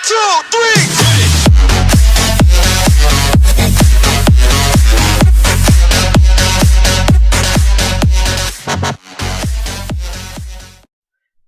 2, 3.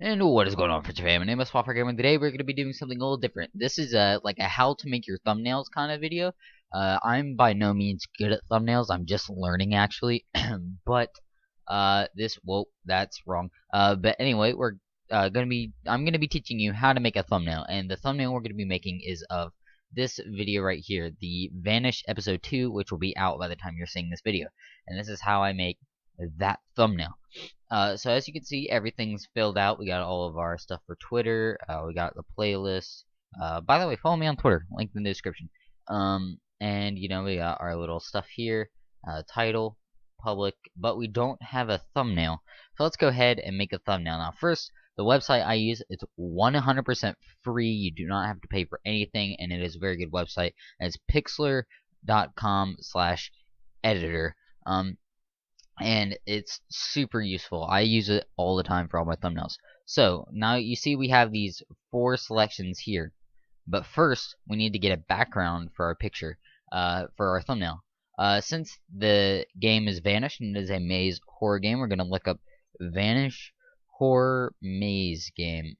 And what is going on, French fam? My name is Flopper Gamer, and today we're going to be doing something a little different. This is like a how to make your thumbnails kind of video. I'm by no means good at thumbnails. I'm just learning actually. But that's wrong. But anyway, I'm gonna be teaching you how to make a thumbnail, and the thumbnail we're gonna be making is of this video right here, the Vanish episode 2, which will be out by the time you're seeing this video. And this is how I make that thumbnail. So as you can see, everything's filled out. We got all of our stuff for Twitter. We got the playlist. By the way, follow me on Twitter. Link in the description. And you know, we got our little stuff here. Title, public, but we don't have a thumbnail. So let's go ahead and make a thumbnail. Now first, the website I use, it's 100% free. You do not have to pay for anything, and it is a very good website. And it's pixlr.com/editor. And it's super useful. I use it all the time for all my thumbnails. So now you see we have these 4 selections here, but first we need to get a background for our picture, for our thumbnail. Since the game is Vanish and it is a maze horror game, we're gonna look up Vanish horror maze game.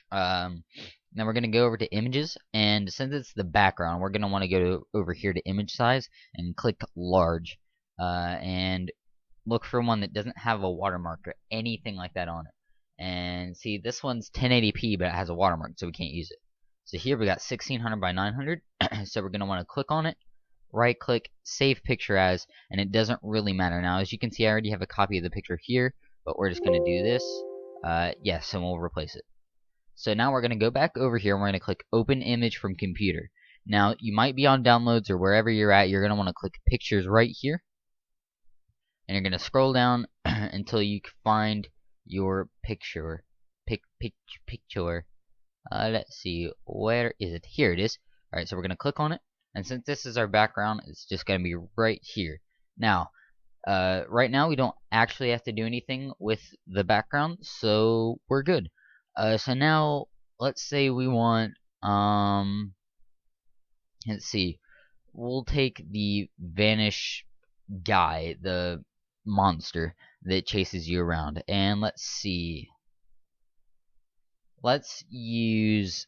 Then we're gonna go over to images, and since it's the background, we're gonna want to go over here to image size and click large. And look for one that doesn't have a watermark or anything like that on it. And see, this one's 1080p, but it has a watermark, so we can't use it. So here we got 1600 by 900. So we're going to want to click on it, right click, save picture as, and it doesn't really matter. Now, as you can see, I already have a copy of the picture here, but we're just going to do this. Yes, and we'll replace it. So now we're going to go back over here, and we're going to click Open Image from Computer. Now, you might be on Downloads or wherever you're at. You're going to want to click Pictures right here. And you're going to scroll down until you find your picture. Picture. Let's see. Where is it? Here it is. Alright, so we're going to click on it. And since this is our background, it's just going to be right here. Now, right now we don't actually have to do anything with the background, so we're good. So now, let's say we want, let's see. We'll take the Vanish guy, the monster that chases you around, and let's see, let's use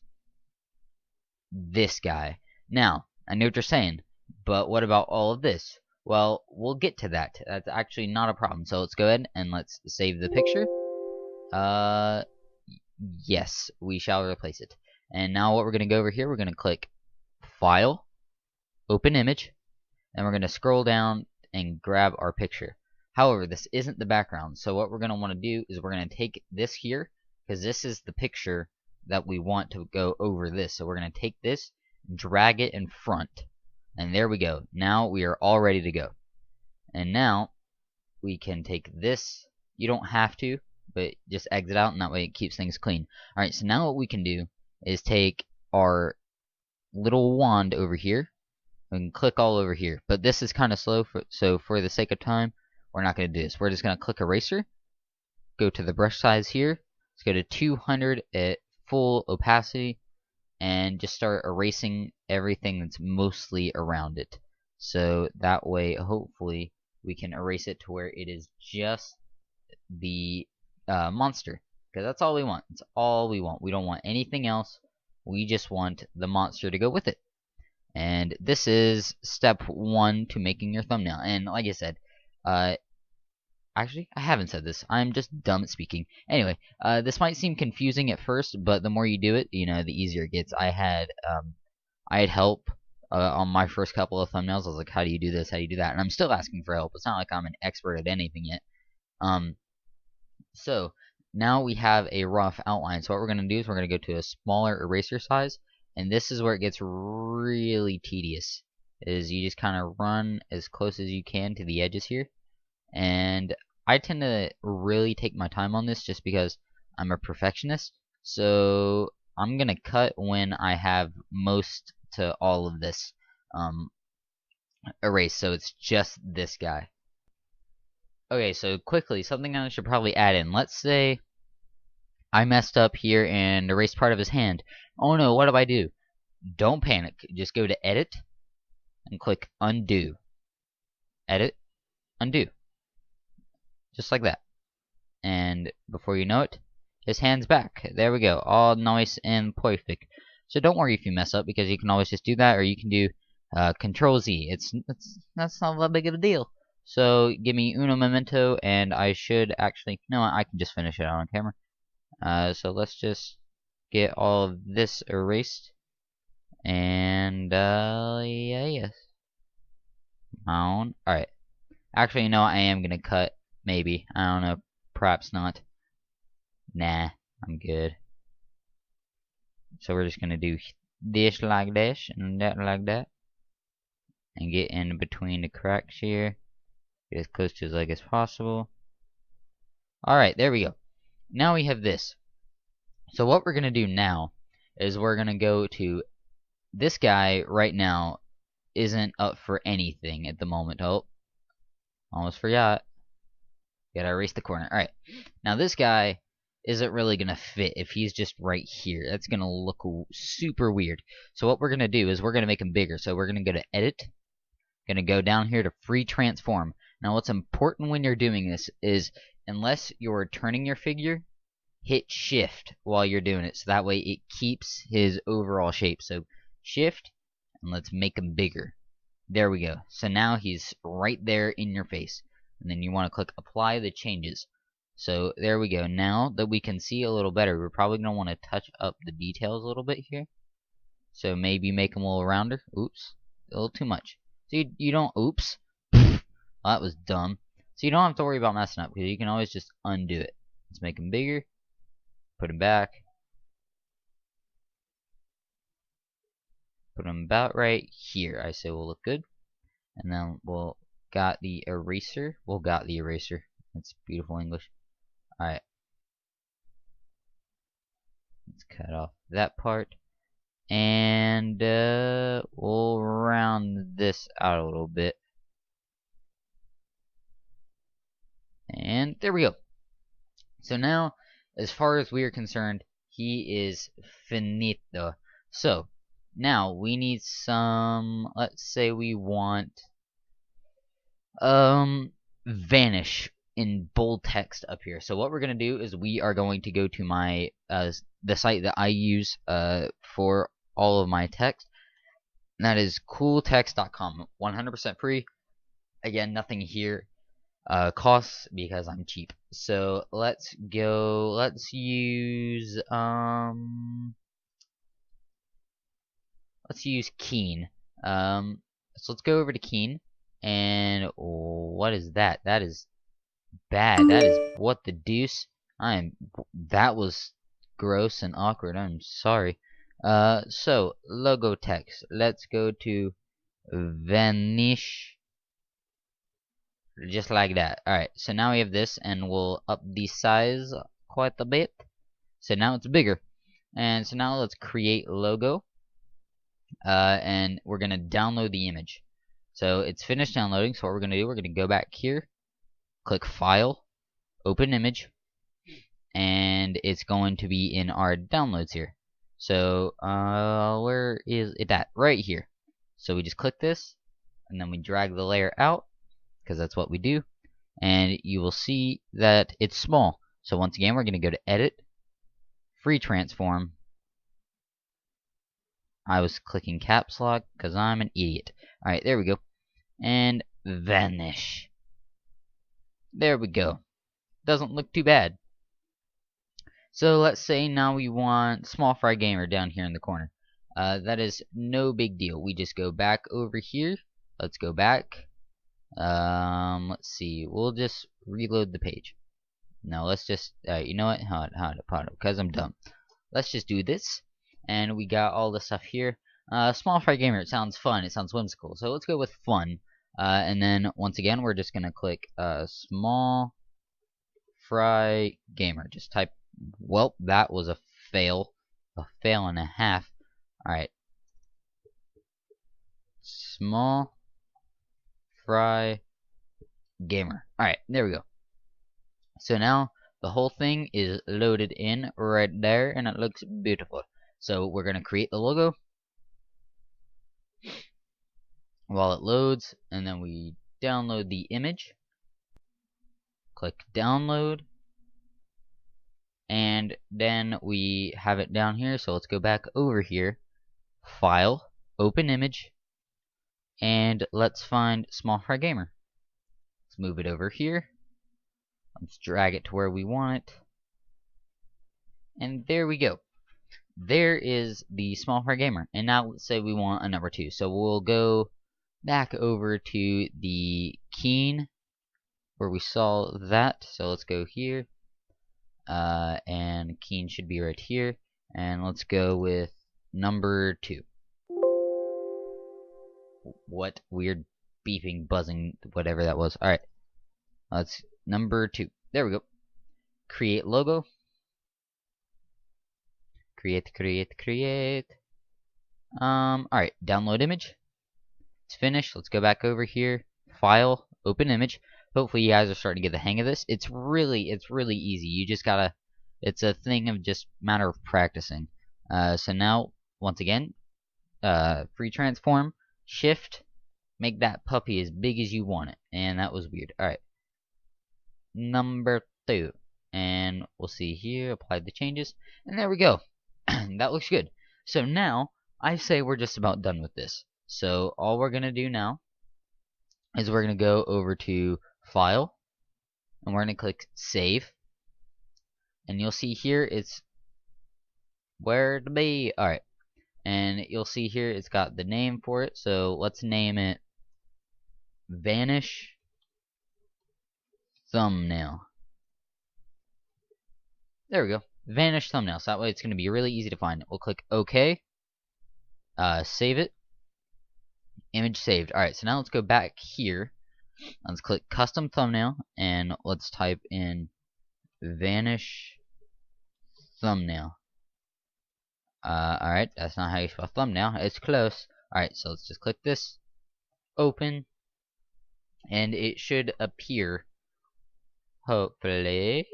this guy. Now I know what you're saying, but what about all of this? Well, we'll get to that. That's actually not a problem. So let's go ahead and let's save the picture. Yes, we shall replace it. And now what we're going to go over here, we're going to click File, Open Image, and we're going to scroll down and grab our picture. However, this isn't the background, so what we're going to want to do is we're going to take this here, because this is the picture that we want to go over this. So we're going to take this, drag it in front, and there we go. Now we are all ready to go. And now we can take this. You don't have to, but just exit out, and that way it keeps things clean. Alright, so now what we can do is take our little wand over here and click all over here. But this is kind of slow, so for the sake of time, we're not going to do this. We're just going to click eraser, go to the brush size here, let's go to 200 at full opacity, and just start erasing everything that's mostly around it. So that way, hopefully, we can erase it to where it is just the monster. Because that's all we want. It's all we want. We don't want anything else. We just want the monster to go with it. And this is step 1 to making your thumbnail. And like I said, actually, I haven't said this. I'm just dumb at speaking. Anyway, this might seem confusing at first, but the more you do it, you know, the easier it gets. I had help on my first couple of thumbnails. I was like, how do you do this? How do you do that? And I'm still asking for help. It's not like I'm an expert at anything yet. So now we have a rough outline. So what we're going to do is we're going to go to a smaller eraser size, and this is where it gets really tedious. Is you just kind of run as close as you can to the edges here. And I tend to really take my time on this just because I'm a perfectionist. So I'm gonna cut when I have most to all of this erased. So it's just this guy. Okay, so quickly, something I should probably add in. Let's say I messed up here and erased part of his hand. Oh no, what do I do? Don't panic. Just go to edit and click undo. Edit, undo. Just like that. And before you know it, his hand's back. There we go. All nice and perfect. So don't worry if you mess up, because you can always just do that, or you can do Control Z. That's not that big of a deal. So give me uno momento, and I should actually, no, I can just finish it out on camera. So let's just get all of this erased, and yeah, yes. Alright. Actually, no, I am gonna cut. Maybe. I don't know. Perhaps not. Nah, I'm good. So we're just gonna do this like this and that like that, and get in between the cracks here. Get as close to his leg as possible. Alright, there we go. Now we have this. So what we're gonna do now is we're gonna go to this guy right now isn't up for anything at the moment. Oh, almost forgot. Gotta erase the corner. Alright. Now this guy isn't really gonna fit if he's just right here. That's gonna look super weird. So what we're gonna do is we're gonna make him bigger. So we're gonna go to edit. Gonna go down here to free transform. Now what's important when you're doing this is, unless you're turning your figure, hit shift while you're doing it. So that way it keeps his overall shape. So shift, and let's make him bigger. There we go. So now he's right there in your face. And then you want to click apply the changes. So there we go. Now that we can see a little better, we're probably going to want to touch up the details a little bit here. So maybe make them a little rounder. Oops. A little too much. So you don't, oops. Well, that was dumb. So you don't have to worry about messing up, because you can always just undo it. Let's make them bigger. Put them back. Put them about right here. I say will look good. And then we'll got the eraser. That's beautiful English. Alright. Let's cut off that part. And we'll round this out a little bit. And there we go. So now, as far as we are concerned, he is finito. So, now we need some, let's say we want vanish in bold text up here. So what we're gonna do is we are going to go to my the site that I use for all of my text, and that is cooltext.com. 100% free. Again, nothing here costs, because I'm cheap. So let's go. Let's use Keen. So let's go over to Keen. And what is that? That is bad. That is, what the deuce? That was gross and awkward. I'm sorry. So logo text. Let's go to vanish. Just like that. Alright, so now we have this, and we'll up the size quite a bit. So now it's bigger. And so now let's create logo. And we're gonna download the image. So it's finished downloading. So what we're gonna do, we're gonna go back here, click File, Open Image, and it's going to be in our downloads here. So where is it at? Right here. So we just click this, and then we drag the layer out, because that's what we do, and you will see that it's small. So once again, we're gonna go to Edit, Free Transform. I was clicking caps lock because I'm an idiot. Alright, there we go. And vanish. There we go. Doesn't look too bad. So let's say now we want Small Fry Gamer down here in the corner. That is no big deal. We just go back over here. Let's go back. Let's see. We'll just reload the page. No, let's just, you know what? Hold on, because I'm dumb. Let's just do this. And we got all the stuff here. Small Fry Gamer, it sounds fun, it sounds whimsical. So let's go with fun. And then, once again, we're just gonna click Small Fry Gamer. Just type, well, that was a fail. A fail and a half. Alright. Small Fry Gamer. Alright, there we go. So now, the whole thing is loaded in right there, and it looks beautiful. So we're gonna create the logo while it loads, and then we download the image. Click download, and then we have it down here. So let's go back over here, file, open image, and let's find Smallfry Gamer. Let's move it over here. Let's drag it to where we want it. And there we go. There is the Smallfry Gamer. And now let's say we want a number 2. So we'll go back over to the Keen where we saw that. So let's go here. And Keen should be right here. And let's go with number 2. What weird beeping, buzzing, whatever that was. Alright. Let's number 2. There we go. Create logo. Create. Alright, download image. It's finished. Let's go back over here. File, open image. Hopefully you guys are starting to get the hang of this. It's really easy. You just gotta, it's a thing of just matter of practicing. So now, once again, free transform, shift, make that puppy as big as you want it. And that was weird. Alright. Number 2. And we'll see here, apply the changes. And there we go. That looks good. So now, I say we're just about done with this. So all we're going to do now is we're going to go over to File, and we're going to click Save. And you'll see here it's where to be. Alright. And you'll see here it's got the name for it. So let's name it Vanish Thumbnail. There we go. Vanish Thumbnail. So that way it's going to be really easy to find. We'll click OK. Save it. Image saved. Alright, so now let's go back here. Let's click Custom Thumbnail, and let's type in Vanish Thumbnail. Alright, that's not how you spell thumbnail. It's close. Alright, so let's just click this. Open. And it should appear. Hopefully.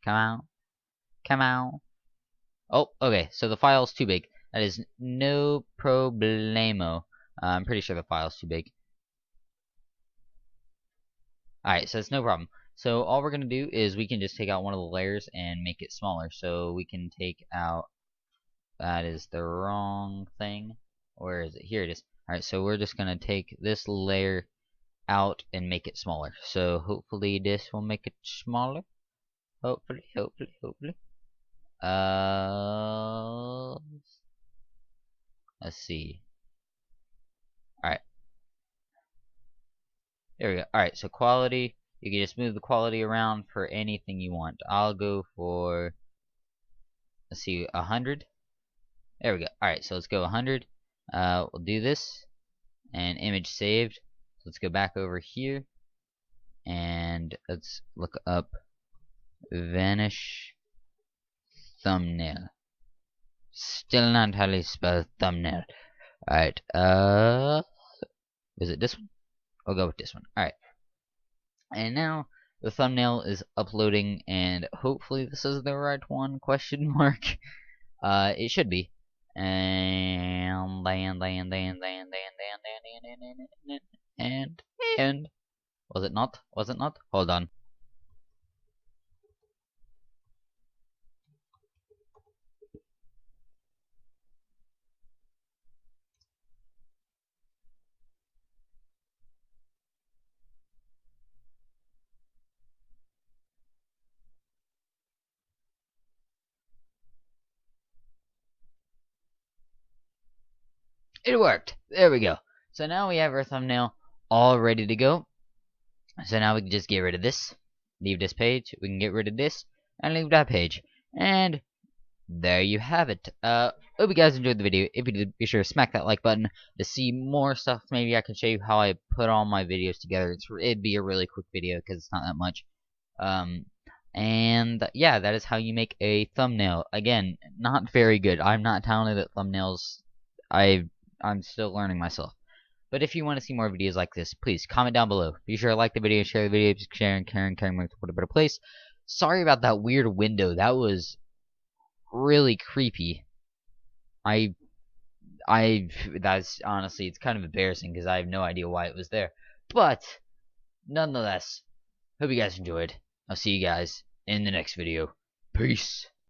Come out. Come out. Oh, okay, so the file's too big. That is no problemo. I'm pretty sure the file's too big. Alright, so it's no problem. So all we're going to do is we can just take out one of the layers and make it smaller. So we can take out, that is the wrong thing. Where is it? Here it is. Alright, so we're just going to take this layer out and make it smaller. So hopefully this will make it smaller. Hopefully. Let's see. Alright. There we go. Alright, so quality. You can just move the quality around for anything you want. I'll go for, let's see, 100. There we go. Alright, so let's go 100. We'll do this. And image saved. So let's go back over here. And let's look up Vanish Thumbnail. Still not how you spell thumbnail. Alright, is it this one? I'll go with this one. Alright. And now the thumbnail is uploading, and hopefully this is the right one, question mark. It should be. And was it not? Was it not? Hold on. It worked. There we go. So now we have our thumbnail all ready to go. So now we can just get rid of this. Leave this page. We can get rid of this. And leave that page. And there you have it. Hope you guys enjoyed the video. If you did, be sure to smack that like button to see more stuff. Maybe I can show you how I put all my videos together. It'd be a really quick video because it's not that much. And yeah, that is how you make a thumbnail. Again, not very good. I'm not talented at thumbnails. I'm still learning myself. But if you want to see more videos like this, please comment down below. Be sure to like the video, share the video, sharing, caring, makes the world a better place. Sorry about that weird window. That was really creepy. That's honestly, it's kind of embarrassing because I have no idea why it was there. But nonetheless, hope you guys enjoyed. I'll see you guys in the next video. Peace.